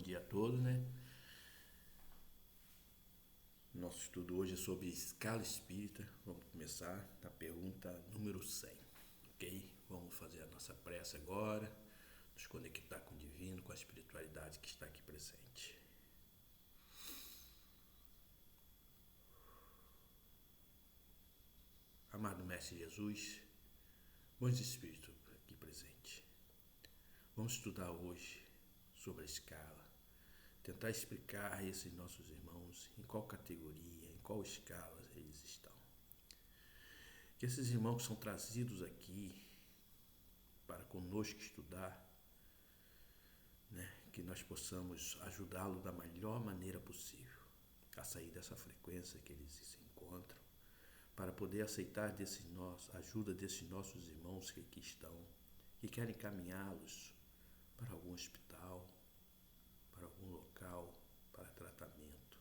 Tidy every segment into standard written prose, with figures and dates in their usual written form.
dia a todos, né? Nosso estudo hoje é sobre escala espírita. Vamos começar na pergunta número 100, ok? Vamos fazer a nossa prece agora, nos conectar com o divino, com a espiritualidade que está aqui presente. Amado Mestre Jesus, bons espíritos aqui presentes. Vamos estudar hoje sobre a escala, tentar explicar a esses nossos irmãos em qual categoria, em qual escala eles estão. Que esses irmãos são trazidos aqui para conosco estudar, né, que nós possamos ajudá-lo da melhor maneira possível a sair dessa frequência que eles se encontram, para poder aceitar a ajuda desses nossos irmãos que aqui estão, que querem caminhá-los para algum hospital, para algum local, para tratamento,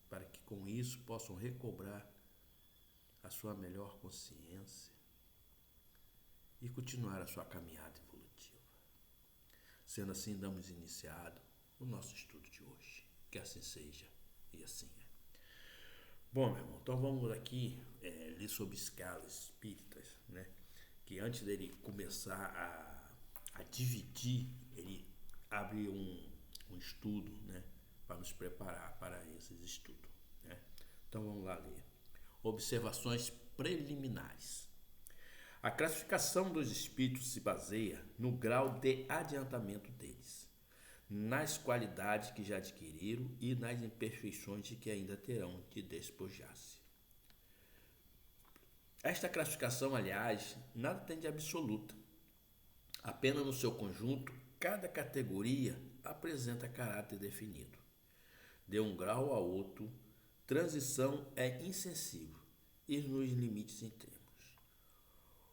para que com isso possam recobrar a sua melhor consciência e continuar a sua caminhada evolutiva. Sendo assim, damos iniciado o nosso estudo de hoje. Que assim seja e assim é. Bom, meu irmão, então vamos aqui ler sobre escalas espíritas, né? Que antes dele começar a dividir, ele abre um estudo, né? Para nos preparar para esses estudos, né? Então vamos lá ler. Observações preliminares. A classificação dos espíritos se baseia no grau de adiantamento deles, nas qualidades que já adquiriram e nas imperfeições de que ainda terão de despojar-se. Esta classificação, aliás, nada tem de absoluta. Apenas no seu conjunto, cada categoria apresenta caráter definido. De um grau a outro, transição é insensível e nos limites extremos.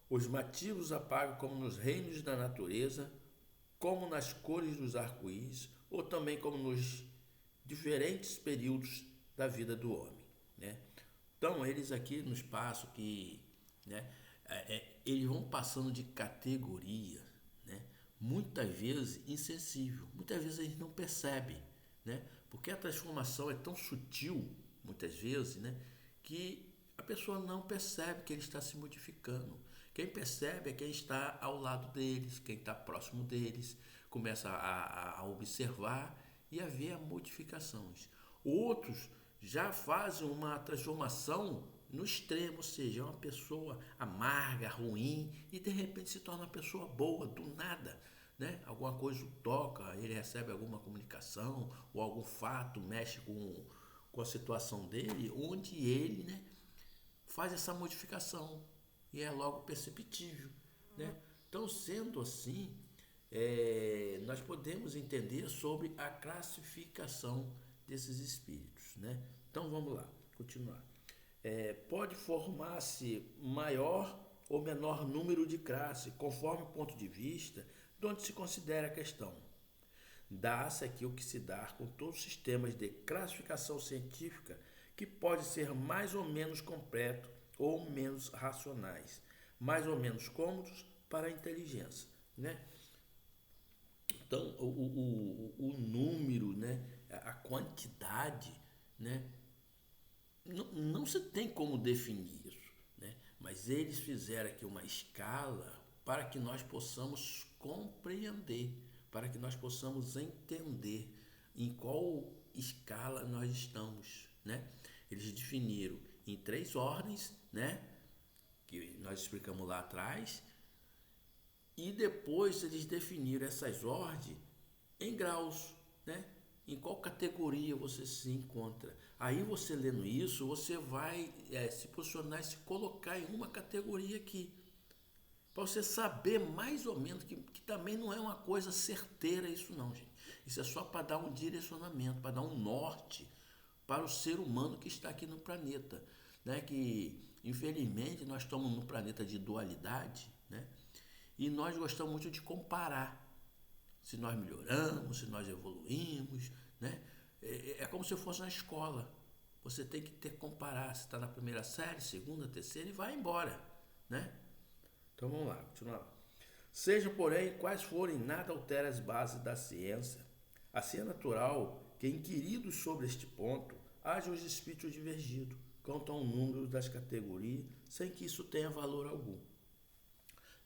Os matios apagam como nos reinos da natureza, como nas cores dos arco-íris, ou também como nos diferentes períodos da vida do homem, né? Então, eles aqui nos passam que, né, eles vão passando de categoria, né? Muitas vezes insensível, muitas vezes eles não percebem, né? Porque a transformação é tão sutil, muitas vezes, né, que a pessoa não percebe que ele está se modificando. Quem percebe é quem está ao lado deles, quem está próximo deles, começa a observar e a ver as modificações. Outros já fazem uma transformação no extremo, ou seja, é uma pessoa amarga, ruim, e de repente se torna uma pessoa boa, do nada, né? Alguma coisa o toca, ele recebe alguma comunicação, ou algum fato mexe com a situação dele, onde ele, né, faz essa modificação e é logo perceptível, né? Então, sendo assim, nós podemos entender sobre a classificação desses espíritos, né? Então, vamos lá, continuar. Pode formar-se maior ou menor número de classes, conforme o ponto de vista de onde se considera a questão. Dá-se aqui o que se dá com todos os sistemas de classificação científica, que pode ser mais ou menos completo ou menos racionais, mais ou menos cômodos para a inteligência, né? Então, o número, né, a quantidade, né, não se tem como definir isso, né? Mas eles fizeram aqui uma escala para que nós possamos compreender, para que nós possamos entender em qual escala nós estamos, né? Eles definiram em 3 ordens, né? Que nós explicamos lá atrás, e depois eles definiram essas ordens em graus, né? Em qual categoria você se encontra. Aí você lendo isso, você vai se posicionar e se colocar em uma categoria aqui. Para você saber mais ou menos, que também não é uma coisa certeira isso não, gente. Isso é só para dar um direcionamento, para dar um norte para o ser humano que está aqui no planeta, né? Que infelizmente nós estamos num planeta de dualidade, né? E nós gostamos muito de comparar se nós melhoramos, se nós evoluímos, né? É como se fosse na escola. Você tem que ter comparar. Você está na primeira série, segunda, terceira e vai embora, né? Então vamos lá, continuar. Seja, porém, quais forem, nada altera as bases da ciência, Assim é natural que, inquiridos sobre este ponto, hajam os espíritos divergidos quanto ao número das categorias, sem que isso tenha valor algum.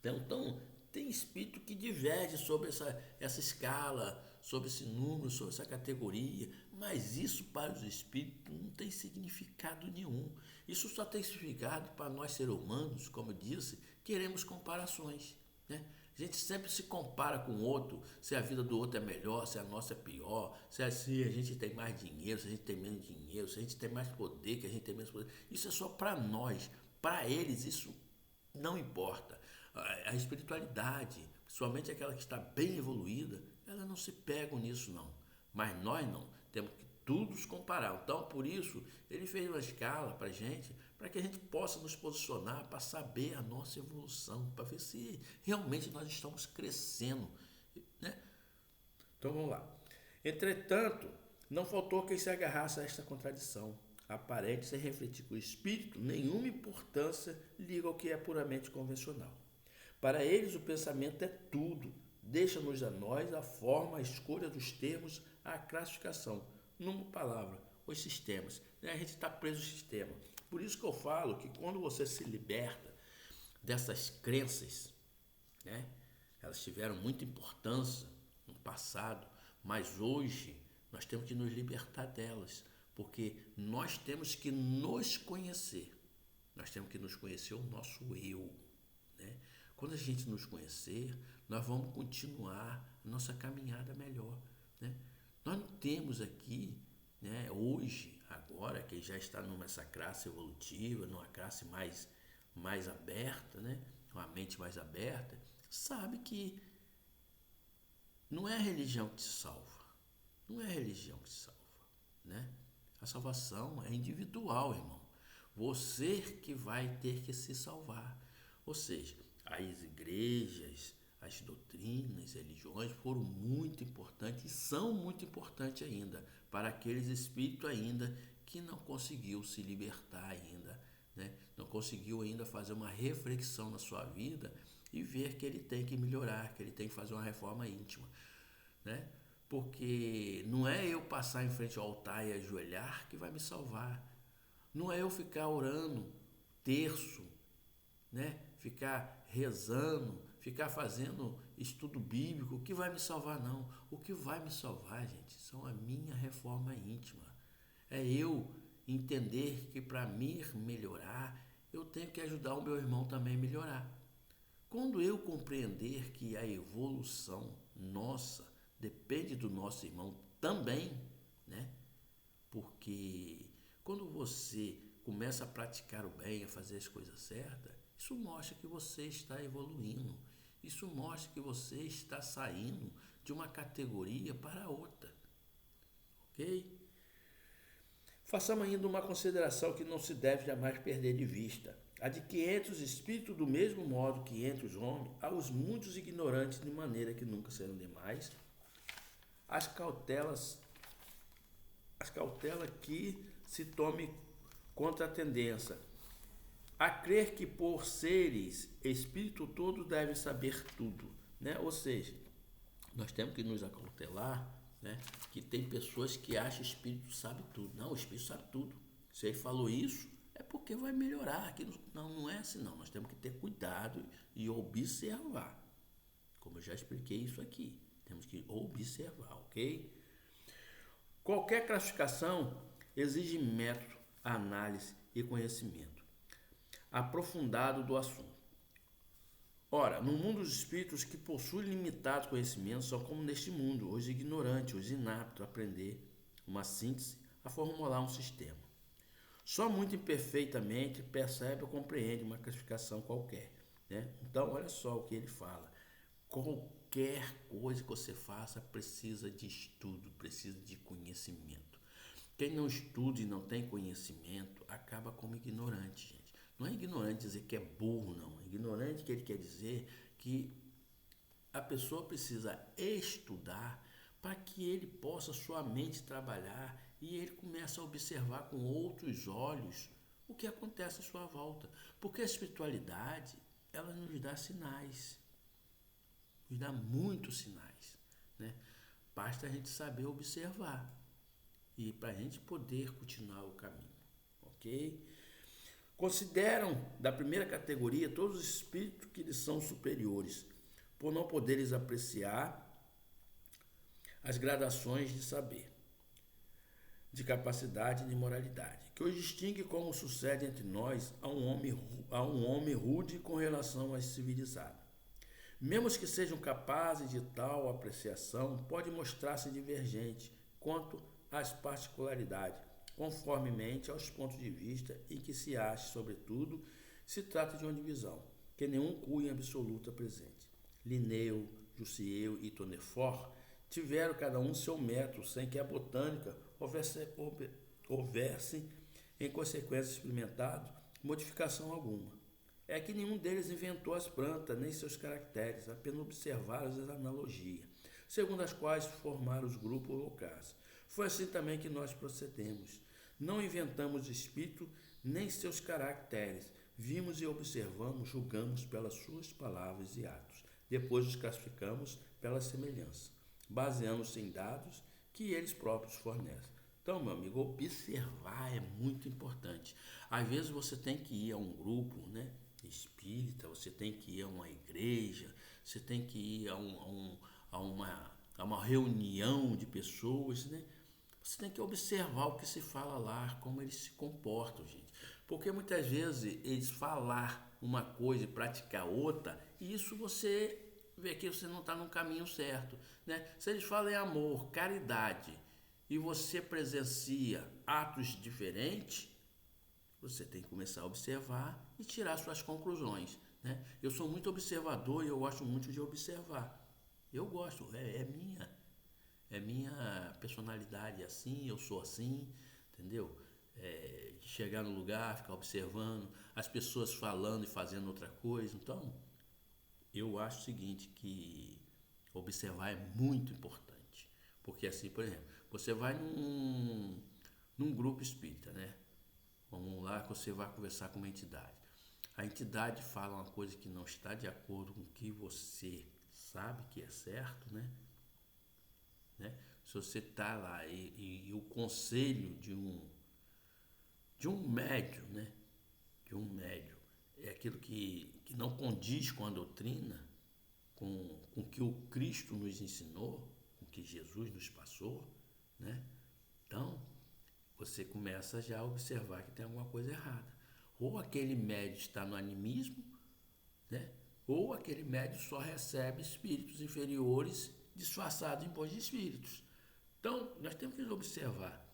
Então, tem espírito que diverge sobre essa escala, sobre esse número, sobre essa categoria, mas isso para os espíritos não tem significado nenhum. Isso só tem significado para nós seres humanos, como eu disse, queremos comparações, né? A gente sempre se compara com o outro, se a vida do outro é melhor, se a nossa é pior, se assim a gente tem mais dinheiro, se a gente tem menos dinheiro, se a gente tem mais poder, que a gente tem menos poder. Isso é só para nós. Para eles isso não importa. A espiritualidade, principalmente aquela que está bem evoluída, ela não se pega nisso não. Mas nós não. Temos que todos comparar. Então, por isso, ele fez uma escala para a gente, para que a gente possa nos posicionar, para saber a nossa evolução, para ver se realmente nós estamos crescendo, né? Então, vamos lá. Entretanto, não faltou quem se agarrasse a esta contradição aparente, sem refletir que o espírito nenhuma importância liga ao que é puramente convencional. Para eles, o pensamento é tudo. Deixa-nos a nós a forma, a escolha dos termos, a classificação. Numa palavra, os sistemas. A gente está preso ao sistema. Por isso que eu falo que quando você se liberta dessas crenças, né, elas tiveram muita importância no passado, mas hoje nós temos que nos libertar delas, porque nós temos que nos conhecer. Nós temos que nos conhecer o nosso eu, né? Quando a gente nos conhecer, nós vamos continuar a nossa caminhada melhor, né? Nós não temos aqui, né, hoje, agora, que já está nessa classe evolutiva, numa classe mais aberta, né, uma mente mais aberta, sabe que não é a religião que te salva. Não é a religião que te salva, né? A salvação é individual, irmão. Você que vai ter que se salvar. Ou seja, as igrejas, as doutrinas, religiões foram muito importantes e são muito importantes ainda para aqueles espíritos ainda que não conseguiu se libertar ainda, né? Não conseguiu ainda fazer uma reflexão na sua vida e ver que ele tem que melhorar, que ele tem que fazer uma reforma íntima, né? Porque não é eu passar em frente ao altar e ajoelhar que vai me salvar. Não é eu ficar orando terço, né? Ficar rezando, ficar fazendo estudo bíblico que vai me salvar, não. O que vai me salvar, gente, são a minha reforma íntima. É eu entender que para mim melhorar, eu tenho que ajudar o meu irmão também a melhorar. Quando eu compreender que a evolução nossa depende do nosso irmão também, né? Porque quando você começa a praticar o bem, a fazer as coisas certas, isso mostra que você está evoluindo. Isso mostra que você está saindo de uma categoria para outra. Ok? Façamos ainda uma consideração que não se deve jamais perder de vista. A de que entre os espíritos, do mesmo modo que entre os homens, há os muitos ignorantes de maneira que nunca serão demais. As cautelas que se tome contra a tendência a crer que por seres espírito todo deve saber tudo, né? Ou seja, nós temos que nos acautelar, né? Que tem pessoas que acham que o espírito sabe tudo. Não, o espírito sabe tudo. Se ele falou isso, é porque vai melhorar. Não é assim, não. Nós temos que ter cuidado e observar. Como eu já expliquei isso aqui. Temos que observar, ok? Qualquer classificação exige método, análise e conhecimento aprofundado do assunto. Ora, no mundo dos espíritos que possuem limitado conhecimento são como neste mundo, os ignorantes, os inaptos a aprender uma síntese, a formular um sistema. Só muito imperfeitamente percebe ou compreende uma classificação qualquer, né? Então, olha só o que ele fala. Qualquer coisa que você faça precisa de estudo, precisa de conhecimento. Quem não estuda e não tem conhecimento acaba como ignorante, gente. Não é ignorante dizer que é burro, não. É ignorante que ele quer dizer que a pessoa precisa estudar para que ele possa sua mente trabalhar e ele começa a observar com outros olhos o que acontece à sua volta. Porque a espiritualidade, ela nos dá sinais, nos dá muitos sinais, né? Basta a gente saber observar e para a gente poder continuar o caminho, ok? Consideram da primeira categoria todos os espíritos que lhes são superiores, por não poderes apreciar as gradações de saber, de capacidade e de moralidade, que os distingue como sucede entre nós a um homem rude com relação aos civilizados. Mesmo os que sejam capazes de tal apreciação, pode mostrar-se divergente quanto às particularidades, conformemente aos pontos de vista em que se ache, sobretudo, se trata de uma divisão, que nenhum cunho absoluto apresente. Linneu, Jussieu e Tournefort tiveram cada um seu método, sem que a botânica houvesse, em consequência experimentado, modificação alguma. É que nenhum deles inventou as plantas, nem seus caracteres, apenas observaram as analogias, segundo as quais formaram os grupos locais. Foi assim também que nós procedemos. Não inventamos espírito, nem seus caracteres. Vimos e observamos, julgamos pelas suas palavras e atos. Depois os classificamos pela semelhança, baseando-se em dados que eles próprios fornecem. Então, meu amigo, observar é muito importante. Às vezes você tem que ir a um grupo, né, espírita, você tem que ir a uma igreja, você tem que ir a uma reunião de pessoas, né? Você tem que observar o que se fala lá, como eles se comportam, gente. Porque muitas vezes eles falar uma coisa e praticar outra, e isso você vê que você não está no caminho certo, né? Se eles falam em amor, caridade, e você presencia atos diferentes, você tem que começar a observar e tirar suas conclusões, né? Eu sou muito observador e eu gosto muito de observar. Eu gosto, é minha personalidade assim, eu sou assim, entendeu? De chegar no lugar, ficar observando, as pessoas falando e fazendo outra coisa. Então, eu acho o seguinte, que observar é muito importante. Porque assim, por exemplo, você vai num grupo espírita, né? Vamos lá que você vai conversar com uma entidade. A entidade fala uma coisa que não está de acordo com o que você sabe que é certo, né? Se você está lá e o conselho de um médium, né? De um médium, é aquilo que não condiz com a doutrina, com o que o Cristo nos ensinou, com o que Jesus nos passou, né? Então, você começa já a observar que tem alguma coisa errada. Ou aquele médium está no animismo, né? Ou aquele médium só recebe espíritos inferiores disfarçados em bons espíritos. Então, nós temos que observar,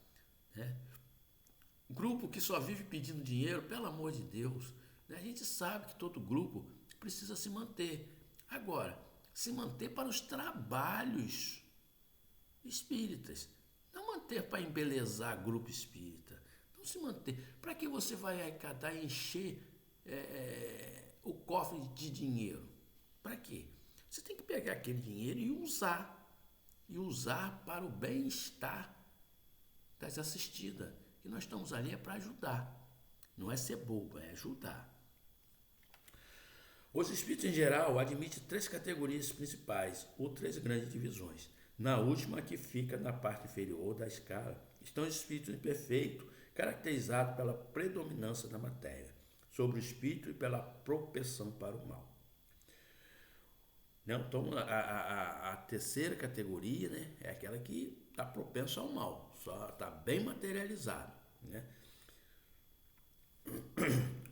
né? Grupo que só vive pedindo dinheiro, pelo amor de Deus, né? A gente sabe que todo grupo precisa se manter. Agora, se manter para os trabalhos espíritas, não manter para embelezar grupo espírita, não se manter. Para que você vai arrecadar e encher o cofre de dinheiro? Para quê? Você tem que pegar aquele dinheiro e usar para o bem-estar das assistidas. Que nós estamos ali para ajudar, não é ser bobo, é ajudar. Os espíritos em geral admitem três categorias principais, ou três grandes divisões. Na última, que fica na parte inferior da escala, estão os espíritos imperfeitos, caracterizados pela predominância da matéria sobre o espírito e pela propensão para o mal. Não, então, a terceira categoria, né, é aquela que está propensa ao mal, só está bem materializado, né?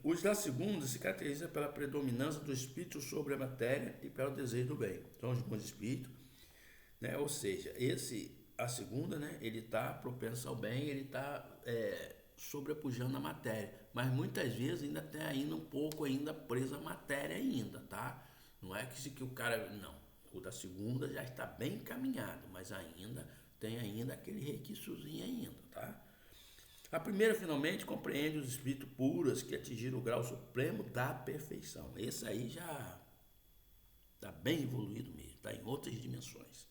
Os da segunda se caracterizam pela predominância do espírito sobre a matéria e pelo desejo do bem. São os bons espíritos, né? Ou seja, a segunda, né, ele está propenso ao bem, ele está sobrepujando a matéria, mas muitas vezes ainda tem ainda um pouco ainda preso à matéria ainda, tá? Não é que o cara, não, o da segunda já está bem encaminhado, mas ainda tem ainda aquele requisitozinho ainda, tá? A primeira, finalmente, compreende os espíritos puros que atingiram o grau supremo da perfeição. Esse aí já está bem evoluído mesmo, está em outras dimensões.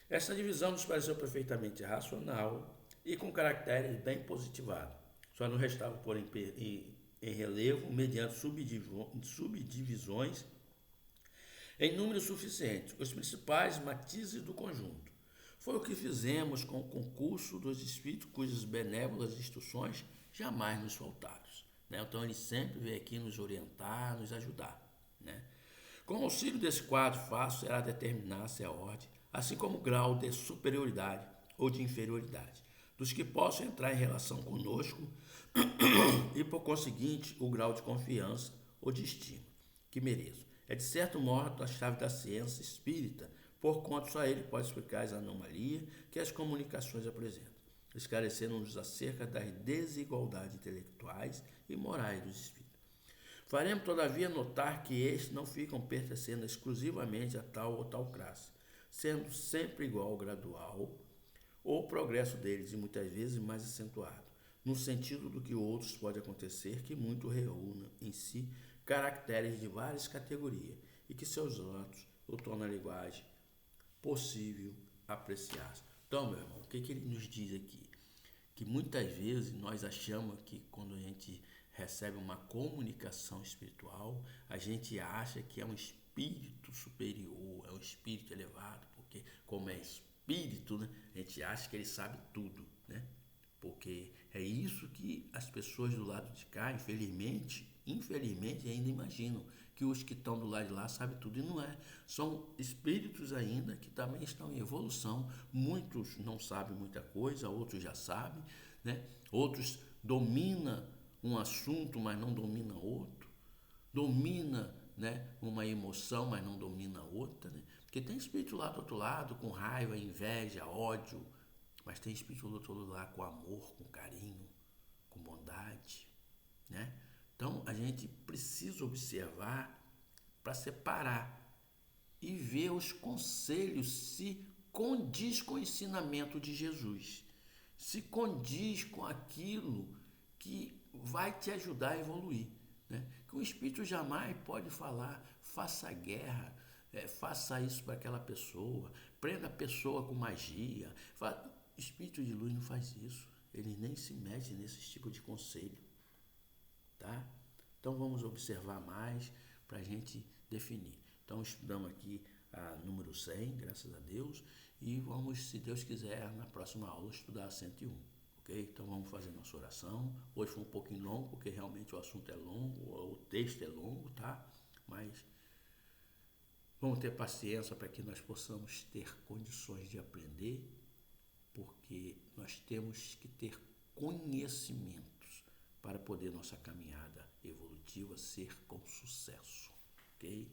Essa divisão nos pareceu perfeitamente racional e com caracteres bem positivados. Só não restava pôr em relevo, mediante subdivisões em número suficiente, os principais matizes do conjunto. Foi o que fizemos com o concurso dos espíritos cujas benévolas instruções jamais nos faltaram, né? Então ele sempre veio aqui nos orientar, nos ajudar, né? Com o auxílio desse quadro fácil será determinar-se a ordem, assim como o grau de superioridade ou de inferioridade dos que possam entrar em relação conosco e, por conseguinte, o grau de confiança ou de estima que mereço. É, de certo modo, a chave da ciência espírita, porquanto só ele pode explicar as anomalias que as comunicações apresentam, esclarecendo-nos acerca das desigualdades intelectuais e morais dos espíritos. Faremos, todavia, notar que estes não ficam pertencendo exclusivamente a tal ou tal classe, sendo sempre igual ou gradual, ou o progresso deles, e muitas vezes mais acentuado, no sentido do que outros pode acontecer que muito reúna em si caracteres de várias categorias e que seus atos o tornam a linguagem possível apreciar. Então, meu irmão, o que ele nos diz aqui? Que muitas vezes nós achamos que quando a gente recebe uma comunicação espiritual, a gente acha que é um espírito superior, é um espírito elevado, porque como é espírito, né, a gente acha que ele sabe tudo, né? Porque é isso que as pessoas do lado de cá, infelizmente ainda imaginam que os que estão do lado de lá sabem tudo, e não é. São espíritos ainda que também estão em evolução. Muitos não sabem muita coisa, outros já sabem, né? Outros dominam um assunto, mas não domina outro. Domina, né, uma emoção, mas não domina outra, né? Porque tem espírito lá do outro lado com raiva, inveja, ódio, mas tem espírito do outro lado com amor, com carinho, com bondade, né? Então a gente precisa observar para separar e ver os conselhos se condiz com o ensinamento de Jesus, se condiz com aquilo que vai te ajudar a evoluir, né? Que o espírito jamais pode falar, faça guerra, faça isso para aquela pessoa, prenda a pessoa com magia. O espírito de luz não faz isso, ele nem se mete nesse tipo de conselho, tá? Então vamos observar mais para a gente definir. Então estudamos aqui a número 100, graças a Deus, e vamos, se Deus quiser, na próxima aula estudar a 101. Ok? Então vamos fazer nossa oração. Hoje foi um pouquinho longo, porque realmente o assunto é longo, o texto é longo, tá? Mas vamos ter paciência para que nós possamos ter condições de aprender, porque nós temos que ter conhecimentos para poder nossa caminhada evolutiva ser com sucesso, ok?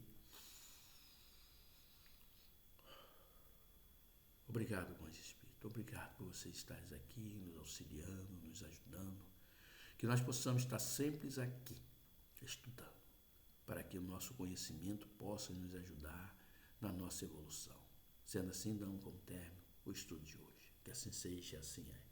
Obrigado, bons espíritos, obrigado por vocês estarem aqui, nos auxiliando, nos ajudando, que nós possamos estar sempre aqui, estudando, para que o nosso conhecimento possa nos ajudar na nossa evolução. Sendo assim, damos como término o estudo de hoje. Que assim seja, assim é.